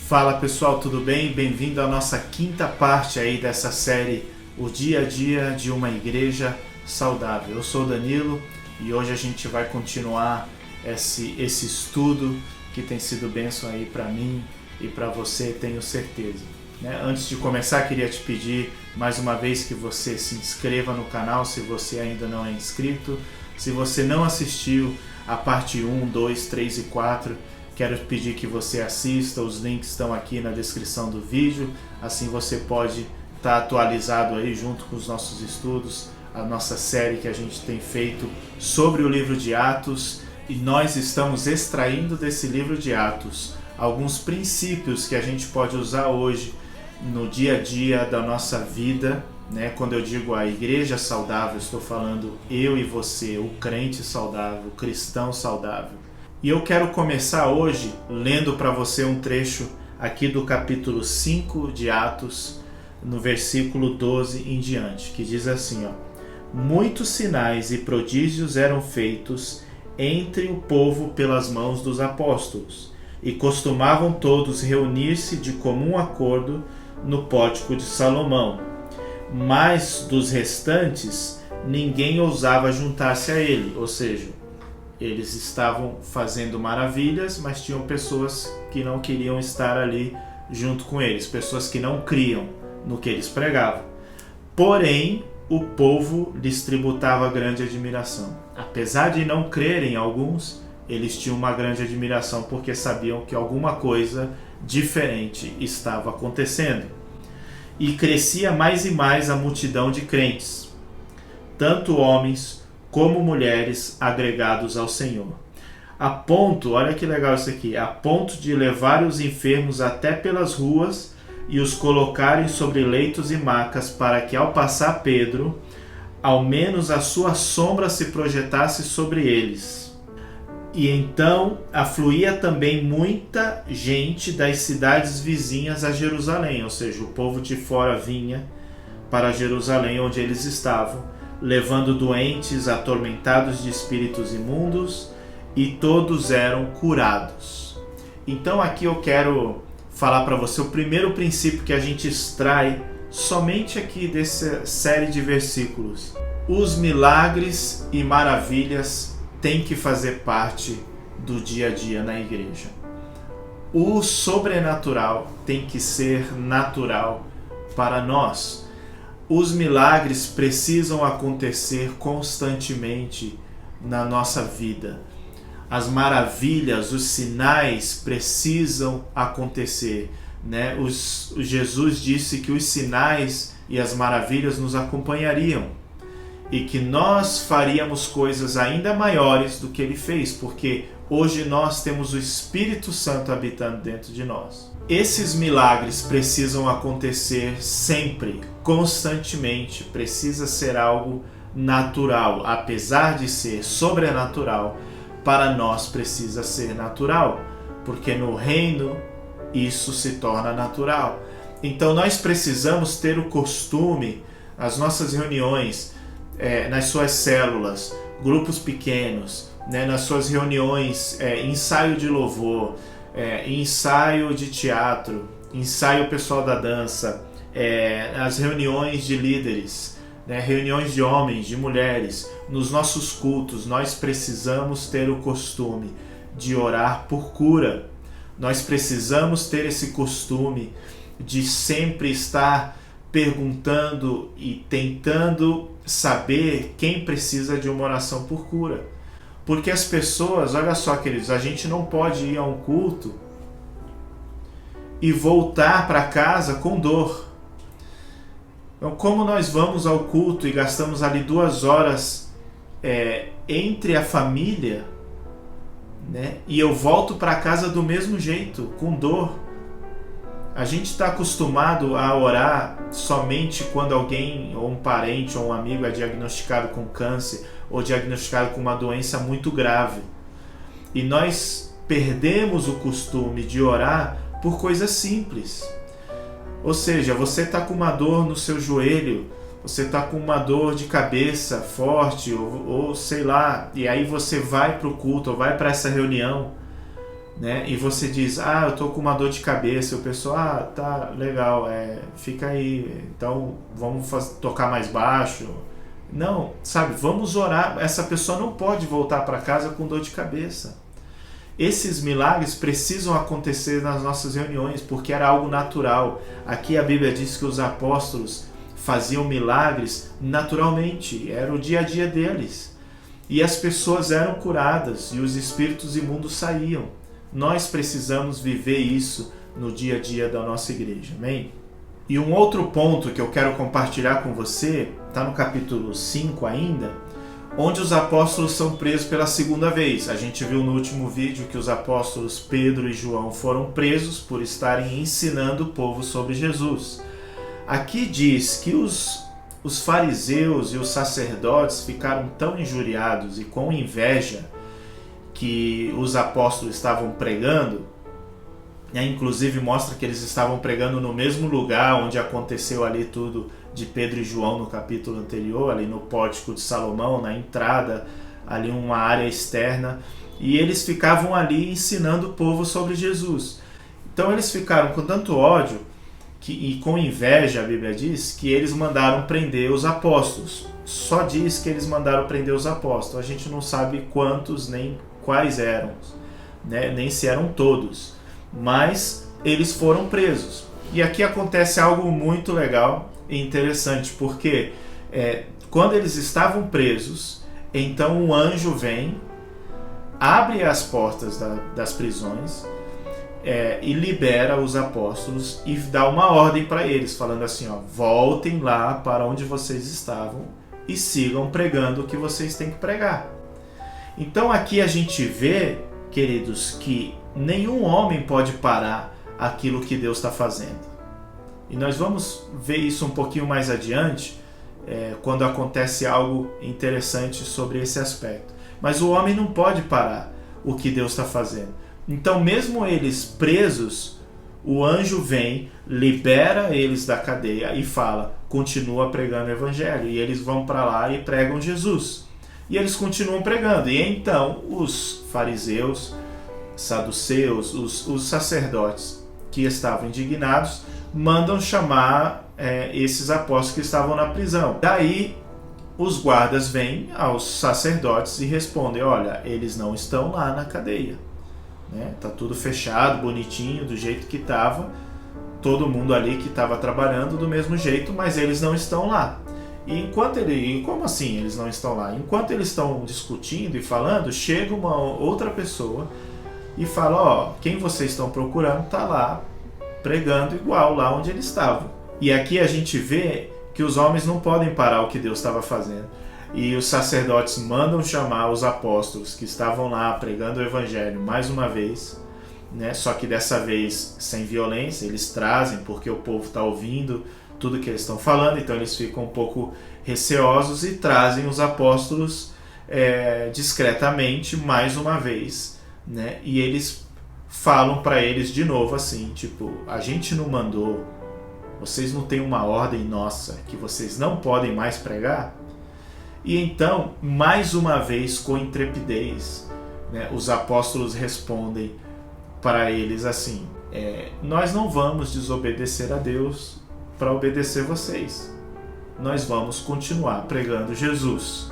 Fala pessoal, tudo bem? Bem-vindo à nossa quinta parte aí dessa série O Dia a Dia de uma Igreja Saudável. Eu sou o Danilo e hoje a gente vai continuar esse estudo que tem sido bênção aí para mim e para você, tenho certeza. Antes de começar, queria te pedir mais uma vez que você se inscreva no canal se você ainda não é inscrito. Se você não assistiu a parte 1, 2, 3 e 4, quero pedir que você assista, os links estão aqui na descrição do vídeo, assim você pode estar atualizado aí junto com os nossos estudos, a nossa série que a gente tem feito sobre o livro de Atos, e nós estamos extraindo desse livro de Atos alguns princípios que a gente pode usar hoje no dia a dia da nossa vida, né? Quando eu digo a igreja saudável, estou falando eu e você, o crente saudável, o cristão saudável. E eu quero começar hoje lendo para você um trecho aqui do capítulo 5 de Atos, no versículo 12 em diante, que diz assim, muitos sinais e prodígios eram feitos entre o povo pelas mãos dos apóstolos, e costumavam todos reunir-se de comum acordo no pórtico de Salomão. Mas dos restantes, ninguém ousava juntar-se a ele, ou seja, eles estavam fazendo maravilhas, mas tinham pessoas que não queriam estar ali junto com eles, pessoas que não criam no que eles pregavam. Porém, o povo lhes tributava grande admiração. Apesar de não crerem alguns, eles tinham uma grande admiração porque sabiam que alguma coisa diferente estava acontecendo. E crescia mais e mais a multidão de crentes, tanto homens como mulheres agregados ao Senhor. A ponto, olha que legal isso aqui, a ponto de levar os enfermos até pelas ruas e os colocarem sobre leitos e macas, para que ao passar Pedro, ao menos a sua sombra se projetasse sobre eles. E então afluía também muita gente das cidades vizinhas a Jerusalém, ou seja, o povo de fora vinha para Jerusalém, onde eles estavam, levando doentes, atormentados de espíritos imundos, e todos eram curados. Então aqui eu quero falar para você o primeiro princípio que a gente extrai somente aqui dessa série de versículos. Os milagres e maravilhas têm que fazer parte do dia a dia na igreja. O sobrenatural tem que ser natural para nós. Os milagres precisam acontecer constantemente na nossa vida. As maravilhas, os sinais precisam acontecer, né? Jesus disse que os sinais e as maravilhas nos acompanhariam e que nós faríamos coisas ainda maiores do que ele fez, porque hoje nós temos o Espírito Santo habitando dentro de nós. Esses milagres precisam acontecer sempre, constantemente, precisa ser algo natural. Apesar de ser sobrenatural, para nós precisa ser natural, porque no reino isso se torna natural. Então nós precisamos ter o costume, as nossas reuniões, nas suas células, grupos pequenos, nas suas reuniões, ensaio de louvor, ensaio de teatro, ensaio pessoal da dança, as reuniões de líderes, reuniões de homens, de mulheres, nos nossos cultos, nós precisamos ter o costume de orar por cura. Nós precisamos ter esse costume de sempre estar perguntando e tentando saber quem precisa de uma oração por cura. Porque as pessoas, olha só queridos, a gente não pode ir a um culto e voltar para casa com dor. Então, como nós vamos ao culto e gastamos ali 2 horas entre a família, e eu volto para casa do mesmo jeito, com dor. A gente está acostumado a orar somente quando alguém, ou um parente, ou um amigo é diagnosticado com câncer, ou diagnosticado com uma doença muito grave. E nós perdemos o costume de orar por coisas simples. Ou seja, você está com uma dor no seu joelho, você está com uma dor de cabeça forte, ou sei lá, e aí você vai para o culto, ou vai para essa reunião, né? E você diz, eu estou com uma dor de cabeça, e o pessoal, tá legal, fica aí, então vamos tocar mais baixo. Não, sabe, vamos orar. Essa pessoa não pode voltar para casa com dor de cabeça. Esses milagres precisam acontecer nas nossas reuniões, porque era algo natural. Aqui a Bíblia diz que os apóstolos faziam milagres naturalmente, era o dia a dia deles. E as pessoas eram curadas e os espíritos imundos saíam. Nós precisamos viver isso no dia a dia da nossa igreja, amém? E um outro ponto que eu quero compartilhar com você, está no capítulo 5 ainda, onde os apóstolos são presos pela segunda vez. A gente viu no último vídeo que os apóstolos Pedro e João foram presos por estarem ensinando o povo sobre Jesus. Aqui diz que os fariseus e os sacerdotes ficaram tão injuriados e com inveja que os apóstolos estavam pregando, inclusive mostra que eles estavam pregando no mesmo lugar onde aconteceu ali tudo de Pedro e João no capítulo anterior, ali no pórtico de Salomão, na entrada, ali uma área externa, e eles ficavam ali ensinando o povo sobre Jesus. Então eles ficaram com tanto ódio e com inveja, a Bíblia diz, que eles mandaram prender os apóstolos. Só diz que eles mandaram prender os apóstolos. A gente não sabe quantos nem quais eram, né? Nem se eram todos. Mas eles foram presos. E aqui acontece algo muito legal e interessante, porque quando eles estavam presos, então um anjo vem, abre as portas das prisões e libera os apóstolos e dá uma ordem para eles, falando assim, voltem lá para onde vocês estavam e sigam pregando o que vocês têm que pregar. Então aqui a gente vê, queridos, que nenhum homem pode parar aquilo que Deus está fazendo. E nós vamos ver isso um pouquinho mais adiante, quando acontece algo interessante sobre esse aspecto. Mas o homem não pode parar o que Deus está fazendo. Então, mesmo eles presos, o anjo vem, libera eles da cadeia e fala, continua pregando o evangelho. E eles vão para lá e pregam Jesus. E eles continuam pregando. E então os fariseus, saduceus, os sacerdotes que estavam indignados, mandam chamar esses apóstolos que estavam na prisão. Daí os guardas vêm aos sacerdotes e respondem, olha, eles não estão lá na cadeia. Tá tudo fechado, bonitinho, do jeito que estava, todo mundo ali que estava trabalhando do mesmo jeito, mas eles não estão lá. E como assim eles não estão lá? Enquanto eles estão discutindo e falando, chega uma outra pessoa e fala, quem vocês estão procurando está lá, pregando igual lá onde eles estavam. E aqui a gente vê que os homens não podem parar o que Deus estava fazendo. E os sacerdotes mandam chamar os apóstolos que estavam lá pregando o evangelho mais uma vez, né? Só que dessa vez sem violência, eles trazem, porque o povo está ouvindo tudo que eles estão falando, então eles ficam um pouco receosos e trazem os apóstolos discretamente mais uma vez, né? E eles falam para eles de novo assim, tipo, a gente não mandou, vocês não têm uma ordem nossa que vocês não podem mais pregar? E então, mais uma vez, com intrepidez, né, os apóstolos respondem para eles assim, nós não vamos desobedecer a Deus para obedecer vocês. Nós vamos continuar pregando Jesus.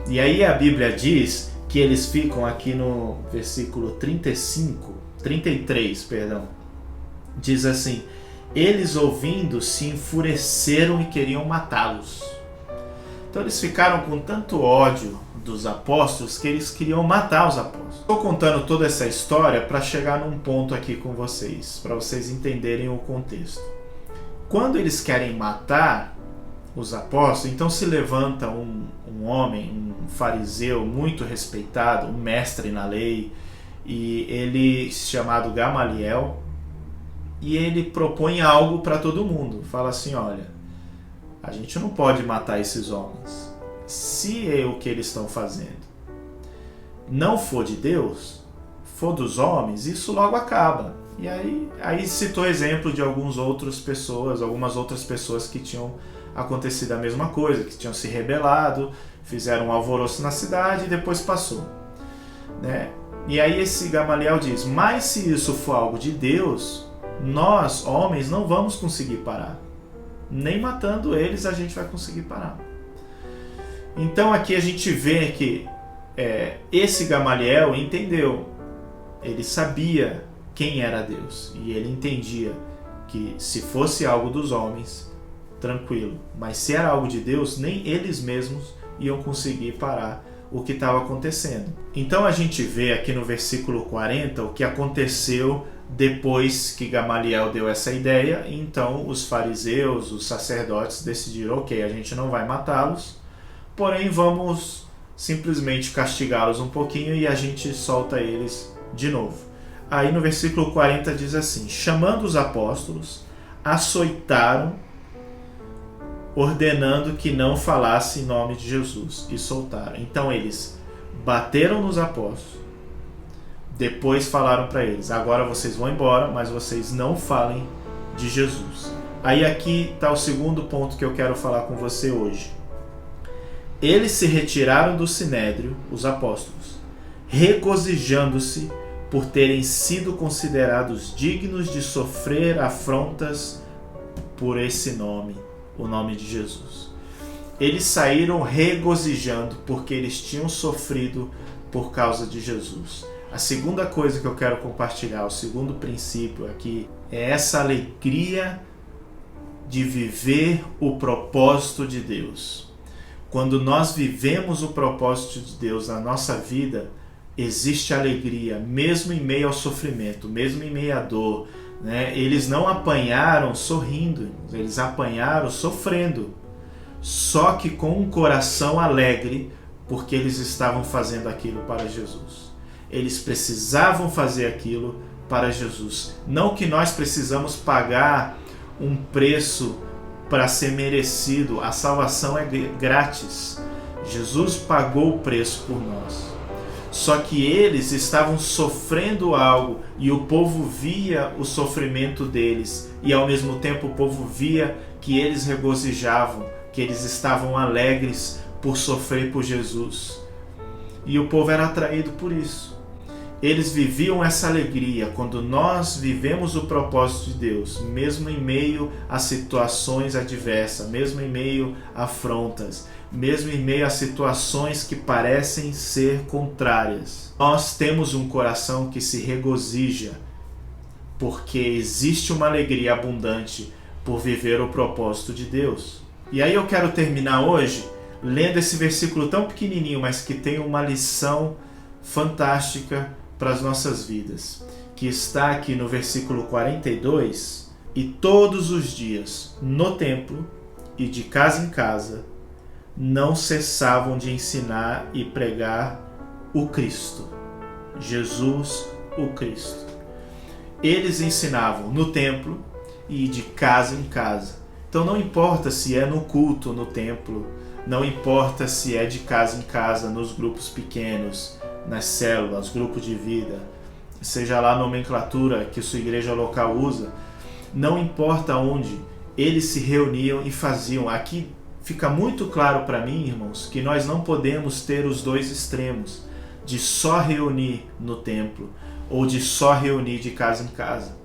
E aí a Bíblia diz que eles ficam aqui no versículo 33, diz assim, eles ouvindo se enfureceram e queriam matá-los. Então eles ficaram com tanto ódio dos apóstolos que eles queriam matar os apóstolos. Estou contando toda essa história para chegar num ponto aqui com vocês, para vocês entenderem o contexto. Quando eles querem matar os apóstolos, então se levanta um homem, um fariseu muito respeitado, um mestre na lei, e ele chamado Gamaliel, e ele propõe algo para todo mundo. Fala assim, olha, a gente não pode matar esses homens. Se o que eles estão fazendo não for de Deus, for dos homens, isso logo acaba. E aí citou exemplo de algumas outras pessoas que tinham acontecido a mesma coisa, que tinham se rebelado, fizeram um alvoroço na cidade e depois passou, né? E aí esse Gamaliel diz: mas se isso for algo de Deus, nós, homens, não vamos conseguir parar. Nem matando eles a gente vai conseguir parar. Então aqui a gente vê que esse Gamaliel entendeu. Ele sabia quem era Deus. E ele entendia que se fosse algo dos homens, tranquilo. Mas se era algo de Deus, nem eles mesmos iam conseguir parar o que estava acontecendo. Então a gente vê aqui no versículo 40 o que aconteceu depois que Gamaliel deu essa ideia. Então os fariseus, os sacerdotes decidiram: ok, a gente não vai matá-los, porém vamos simplesmente castigá-los um pouquinho e a gente solta eles de novo. Aí no versículo 40 diz assim: chamando os apóstolos, açoitaram, ordenando que não falasse em nome de Jesus, e soltaram. Então eles bateram nos apóstolos, depois falaram para eles: agora vocês vão embora, mas vocês não falem de Jesus. Aí aqui está o segundo ponto que eu quero falar com você hoje. Eles se retiraram do sinédrio, os apóstolos, regozijando-se por terem sido considerados dignos de sofrer afrontas por esse nome, o nome de Jesus. Eles saíram regozijando porque eles tinham sofrido por causa de Jesus. A segunda coisa que eu quero compartilhar, o segundo princípio aqui, é essa alegria de viver o propósito de Deus. Quando nós vivemos o propósito de Deus na nossa vida, existe alegria, mesmo em meio ao sofrimento, mesmo em meio à dor, né? Eles não apanharam sorrindo, eles apanharam sofrendo, só que com um coração alegre, porque eles estavam fazendo aquilo para Jesus. Eles precisavam fazer aquilo para Jesus. Não que nós precisamos pagar um preço para ser merecido. A salvação é grátis. Jesus pagou o preço por nós. Só que eles estavam sofrendo algo e o povo via o sofrimento deles, e ao mesmo tempo o povo via que eles regozijavam, que eles estavam alegres por sofrer por Jesus. E o povo era atraído por isso. Eles viviam essa alegria. Quando nós vivemos o propósito de Deus, mesmo em meio a situações adversas, mesmo em meio a afrontas, mesmo em meio a situações que parecem ser contrárias, nós temos um coração que se regozija, porque existe uma alegria abundante por viver o propósito de Deus. E aí eu quero terminar hoje lendo esse versículo tão pequenininho, mas que tem uma lição fantástica para as nossas vidas, que está aqui no versículo 42: e todos os dias no templo e de casa em casa não cessavam de ensinar e pregar o Cristo, Jesus o Cristo. Eles ensinavam no templo e de casa em casa. Então não importa se é no culto no templo, não importa se é de casa em casa, nos grupos pequenos, nas células, grupos de vida, seja lá a nomenclatura que sua igreja local usa, não importa onde, eles se reuniam e faziam. Aqui fica muito claro para mim, irmãos, que nós não podemos ter os dois extremos, de só reunir no templo ou de só reunir de casa em casa.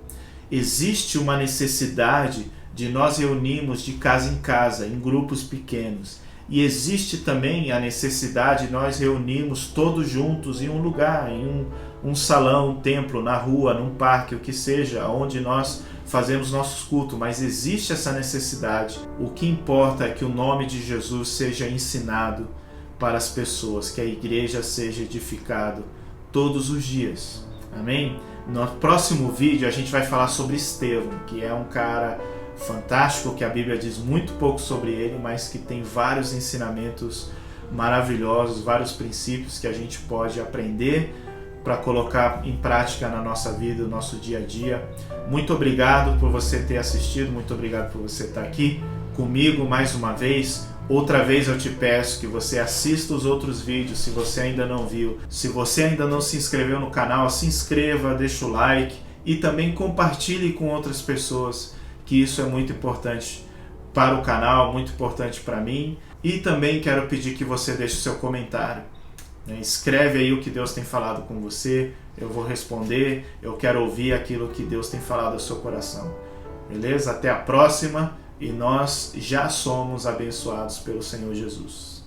Existe uma necessidade de nós reunirmos de casa em casa, em grupos pequenos. E existe também a necessidade de nós reunirmos todos juntos em um lugar, em um salão, um templo, na rua, num parque, o que seja, onde nós fazemos nossos cultos. Mas existe essa necessidade. O que importa é que o nome de Jesus seja ensinado para as pessoas, que a igreja seja edificada todos os dias. Amém? No próximo vídeo a gente vai falar sobre Estevão, que é um cara fantástico, que a Bíblia diz muito pouco sobre ele, mas que tem vários ensinamentos maravilhosos, vários princípios que a gente pode aprender para colocar em prática na nossa vida, no nosso dia a dia. Muito obrigado por você ter assistido, muito obrigado por você estar aqui comigo mais uma vez. Outra vez eu te peço que você assista os outros vídeos, se você ainda não viu. Se você ainda não se inscreveu no canal, se inscreva, deixa o like e também compartilhe com outras pessoas, que isso é muito importante para o canal, muito importante para mim. E também quero pedir que você deixe o seu comentário. né? Escreve aí o que Deus tem falado com você, eu vou responder, eu quero ouvir aquilo que Deus tem falado ao seu coração. Beleza? Até a próxima, e nós já somos abençoados pelo Senhor Jesus.